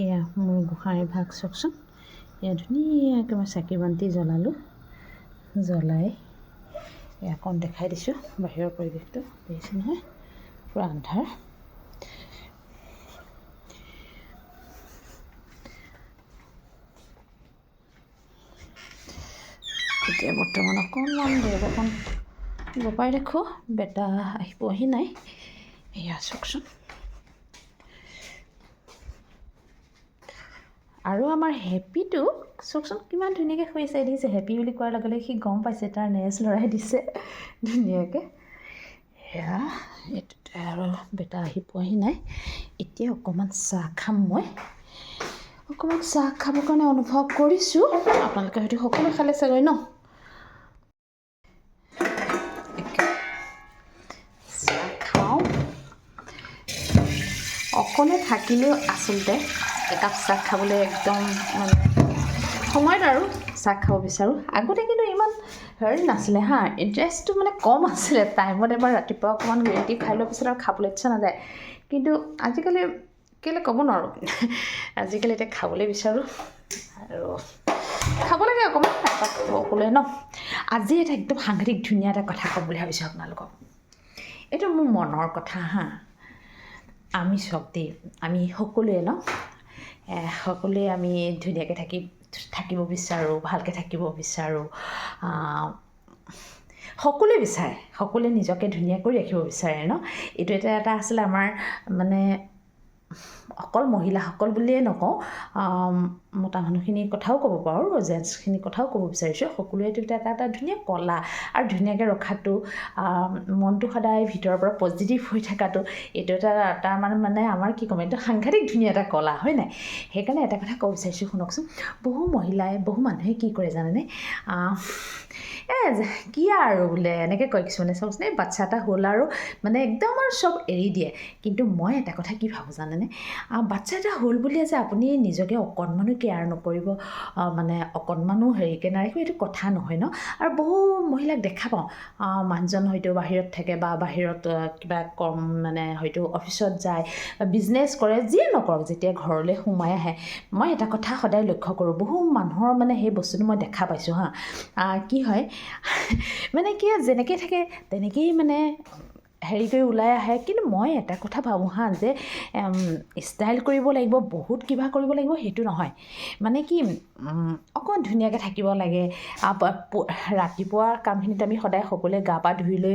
এয়া মোৰ গোঁসাই ভাগ চাওকচোন। এয়া ধুনীয়াকৈ মই চাকি বন্তি জ্বলালোঁ। জ্বলাই এয়া অকণ দেখাই দিছোঁ বাহিৰৰ পৰিৱেশটো। দেখিছে নহয়, পূৰা আন্ধাৰ। এতিয়া বৰ্তমান অকণমান দৰজাখন বপাই দেখোঁ, বেটা আহি পোৱাহি নাই। এয়া চাওকচোন। আৰু আমাৰ হেপিটো চাওকচোন কিমান ধুনীয়াকৈ শুইছে। দিছে হেপী বুলি কোৱাৰ লগে লগে সি গম পাইছে, তাৰ নেজ লৰাই দিছে ধুনীয়াকৈ। সেয়া এইটোতে আৰু বেটা আহি পোৱাহি নাই। এতিয়া অকণমান চাহ খাম। মই অকণমান চাহ খাবৰ কাৰণে অনুভৱ কৰিছোঁ। আপোনালোকে হয়তো সকলোৱে খালে চাগৈ ন? চাহ খাওঁ। অকলে থাকিলেও আচলতে একাপ চাহ খাবলৈ একদম মানে সময়ত আৰু চাহ খাব বিচাৰোঁ। আগতে কিন্তু ইমান হেৰি নাছিলে হা, ইণ্টাৰেষ্টটো মানে কম আছিলে। টাইমত এবাৰ ৰাতিপুৱা অকণমান গ্ৰীণ টি খাই লোৱাৰ পিছত আৰু খাবলৈ ইচ্ছা নাযায়। কিন্তু আজিকালি কেলৈ ক'ব নোৱাৰোঁ, আজিকালি এতিয়া খাবলৈ বিচাৰোঁ আৰু খাব লাগে অকণমান সকলোৱে ন। আজি এটা একদম সাংঘাতিক ধুনীয়া এটা কথা ক'ম বুলি ভাবিছোঁ আপোনালোকক। এইটো মোৰ মনৰ কথা হা। আমি চব দেই, আমি সকলোৱে ন, সকলোৱে আমি ধুনীয়াকৈ থাকিব বিচাৰোঁ, ভালকৈ থাকিব বিচাৰোঁ। সকলোৱে বিচাৰে, সকলোৱে নিজকে ধুনীয়া কৰি ৰাখিব বিচাৰে ন। এইটো এটা আছিলে আমাৰ মানে অকল মহিলাসকল বুলিয়ে নকওঁ, মতা মানুহখিনিৰ কথাও ক'ব পাৰোঁ, জেণ্টছখিনিৰ কথাও ক'ব বিচাৰিছোঁ। সকলোৱে এটা ধুনীয়া কলা আৰু ধুনীয়াকৈ ৰখাটো, মনটো সদায় ভিতৰৰ পৰা পজিটিভ হৈ থকাটো, এইটো এটা মানে আমাৰ কি ক'ম, এইটো সাংঘাতিক ধুনীয়া এটা কলা, হয় নাই? সেইকাৰণে এটা কথা ক'ব বিচাৰিছোঁ, শুনকচোন। বহু মানুহে কি কৰে জানেনে? কি আৰু বোলে এনেকৈ কয় কিছুমানে। চাওকচোন, এই বাচ্ছা এটা হ'ল আৰু মানে একদম আৰু চব এৰি দিয়ে। কিন্তু মই এটা কথা কি ভাবোঁ জানেনে? বাচ্ছা এটা হ'ল বুলিয়ে যে আপুনি নিজকে অকণমানো কেয়াৰ নকৰিব, মানে অকণমানো হেৰিকৈ নাৰাখিব, এইটো কথা নহয় ন। আৰু বহু মহিলাক দেখা পাওঁ, মানুহজন হয়তো বাহিৰত থাকে বা বাহিৰত কিবা মানে হয়তো অফিচত যায়, বিজনেছ কৰে, যিয়ে নকৰক, যেতিয়া ঘৰলৈ সোমাই আহে, মই এটা কথা সদায় লক্ষ্য কৰোঁ, বহু মানুহৰ মানে সেই বস্তুটো মই দেখা পাইছোঁ হা। কি হয় মানে কি, যেনেকৈ থাকে তেনেকেই মানে হেৰি কৰি ওলাই আহে। কিন্তু মই এটা কথা ভাবোঁ হা, যে ষ্টাইল কৰিব লাগিব, বহুত কিবা কৰিব লাগিব, সেইটো নহয়। মানে কি, অকণমান ধুনীয়াকৈ থাকিব লাগে। ৰাতিপুৱা কামখিনিত আমি সদায় সকলোৱে গা পা ধুই লৈ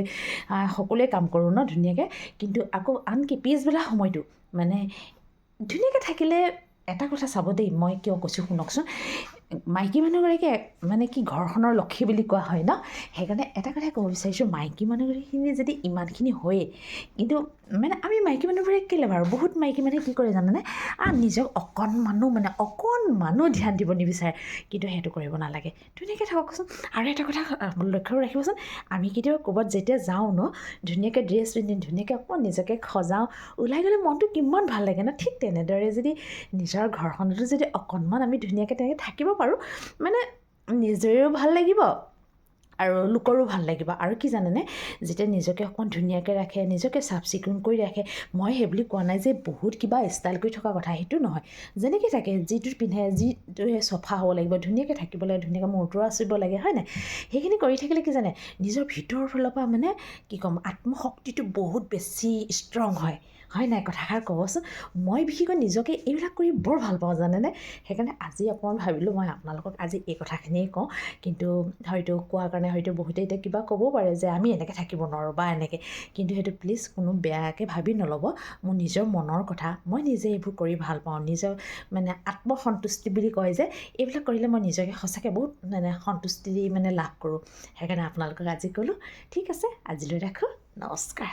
সকলোৱে কাম কৰোঁ ন ধুনীয়াকৈ। কিন্তু আকৌ আনকি পিছবেলা সময়টো মানে ধুনীয়াকৈ থাকিলে, এটা কথা চাব দেই, মই কিয় কৈছোঁ শুনকচোন। মাইকী মানুহগৰাকী মানে কি ঘৰখনৰ লক্ষী বুলি কোৱা হয় ন। সেইকাৰণে এটা কথাই ক'ব বিচাৰিছোঁ, মাইকী মানুহখিনি যদি ইমানখিনি হয়েই, কিন্তু মানে আমি মাইকী মানুহবোৰে কেলৈ বাৰু, বহুত মাইকী মানুহে কি কৰে জানেনে? নিজক অকণমানো ধ্যান দিব নিবিচাৰে। কিন্তু সেইটো কৰিব নালাগে, ধুনীয়াকৈ থাককচোন। আৰু এটা কথা লক্ষ্য ৰাখিবচোন, আমি কেতিয়াবা ক'ৰবাত যেতিয়া যাওঁ ন, ধুনীয়াকৈ ড্ৰেছ পিন্ধি ধুনীয়াকৈ অকণমান নিজকে সজাওঁ, ওলাই গ'লে মনটো কিমান ভাল লাগে ন। ঠিক তেনেদৰে যদি নিজৰ ঘৰখনতো যদি অকণমান আমি ধুনীয়াকৈ তেনেকৈ থাকিব পাৰোঁ, মানে নিজৰেও ভাল লাগিব আৰু লোকৰো ভাল লাগিব। আৰু কি জানেনে, যেতিয়া নিজকে অকণমান ধুনীয়াকৈ ৰাখে, নিজকে চাফ চিকুণ কৰি ৰাখে, মই সেই বুলি কোৱা নাই যে বহুত কিবা ষ্টাইল কৰি থকা কথা, সেইটো নহয়। যেনেকৈ থাকে, যিটো পিন্ধে, যিটোৱে চফা হ'ব লাগিব, ধুনীয়াকৈ থাকিব লাগে, ধুনীয়াকৈ মূৰটো আঁচুৰিব লাগে, হয় নাই? সেইখিনি কৰি থাকিলে কি জানে, নিজৰ ভিতৰৰ ফালৰ পৰা মানে কি ক'ম, আত্মশক্তিটো বহুত বেছি ষ্ট্ৰং হয় নাই? কথাষাৰ ক'বচোন। মই বিশেষকৈ নিজকে এইবিলাক কৰি বৰ ভাল পাওঁ জানেনে। সেইকাৰণে আজি অকণমান ভাবিলোঁ মই আপোনালোকক আজি এই কথাখিনিয়ে কওঁ। কিন্তু হয়তো কোৱাৰ কাৰণে হয়তো বহুতে এতিয়া কিবা ক'বও পাৰে যে আমি এনেকৈ থাকিব নোৱাৰোঁ বা এনেকৈ। কিন্তু সেইটো প্লিজ কোনো বেয়াকৈ ভাবি নল'ব। মোৰ নিজৰ মনৰ কথা, মই নিজে এইবোৰ কৰি ভাল পাওঁ। নিজৰ মানে আত্মসন্তুষ্টি বুলি কয় যে, এইবিলাক কৰিলে মই নিজকে সঁচাকৈ বহুত মানে সন্তুষ্টি মানে লাভ কৰোঁ। সেইকাৰণে আপোনালোকক আজি ক'লোঁ। ঠিক আছে, আজিলৈ ৰাখোঁ। নমস্কাৰ।